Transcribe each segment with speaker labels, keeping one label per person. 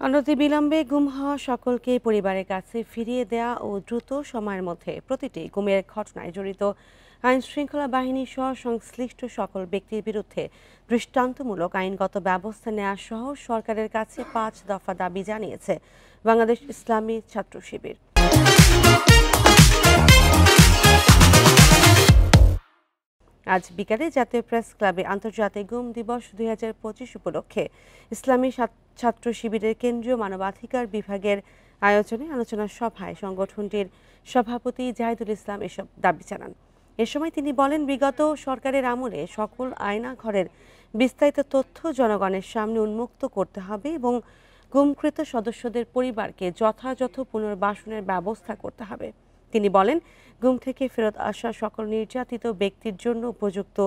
Speaker 1: অনতিবিলম্বে গুম হওয়া সকলকে পরিবারের কাছে ফিরিয়ে দেয়া ও দ্রুত সময়ের মধ্যে প্রতিটি গুমের ঘটনায় জড়িত আইনশৃঙ্খলা বাহিনী সহ সংশ্লিষ্ট সকল ব্যক্তির বিরুদ্ধে দৃষ্টান্তমূলক আইনগত ব্যবস্থা নেওয়া সহ সরকারের কাছে ৫ দফা দাবি জানিয়েছে বাংলাদেশ ইসলামী ছাত্র শিবির। আজ বিকালে জাতীয় প্রেস ক্লাবে আন্তর্জাতিক গুম দিবস ২০২৫ উপলক্ষে ইসলামী ছাত্র শিবিরের কেন্দ্রীয় মানবাধিকার বিভাগের আয়োজনে আলোচনা সভায় সংগঠনটির সভাপতি জাহিদুল ইসলাম এসব দাবি জানান। এ সময় তিনি বলেন, বিগত সরকারের আমলে সকল আয়নাঘরের বিস্তারিত তথ্য জনগণের সামনে উন্মুক্ত করতে হবে এবং গুমকৃত সদস্যদের পরিবারকে যথাযথ পুনর্বাসনের ব্যবস্থা করতে হবে। তিনি বলেন, গুম থেকে ফেরত আসা সকল নির্যাতিত ব্যক্তির জন্য উপযুক্ত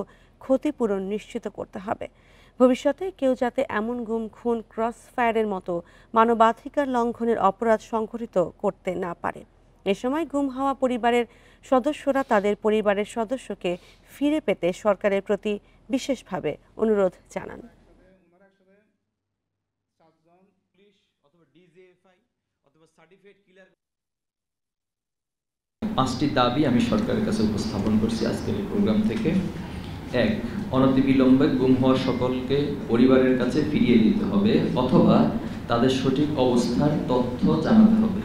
Speaker 1: ক্ষতিপূরণ নিশ্চিত করতে হবে। ভবিষ্যতে কেউ যাতে এমন গুম, খুন, ক্রস ফায়ারের মতো মানবাধিকার লঙ্ঘনের অপরাধ সংঘটিত করতে না পারে। এ সময় গুম হওয়া পরিবারের সদস্যরা তাদের পরিবারের সদস্যকে ফিরে পেতে সরকারের প্রতি বিশেষভাবে অনুরোধ জানান।
Speaker 2: 5টি দাবি আমি সরকারের কাছে উপস্থাপন করছি আজকের এই প্রোগ্রাম থেকে। 1. অনতিবিলম্বে গুম হওয়া সকলকে পরিবারের কাছে ফিরিয়ে দিতে হবে অথবা তাদের সঠিক অবস্থার তথ্য জানাতে হবে।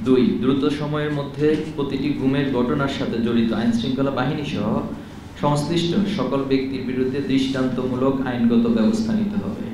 Speaker 2: 2. দ্রুত সময়ের মধ্যে প্রতিটি গুমের ঘটনার সাথে জড়িত আইনশৃঙ্খলা বাহিনী সহ সংশ্লিষ্ট সকল ব্যক্তির বিরুদ্ধে দৃষ্টান্তমূলক আইনগত ব্যবস্থা নিতে হবে।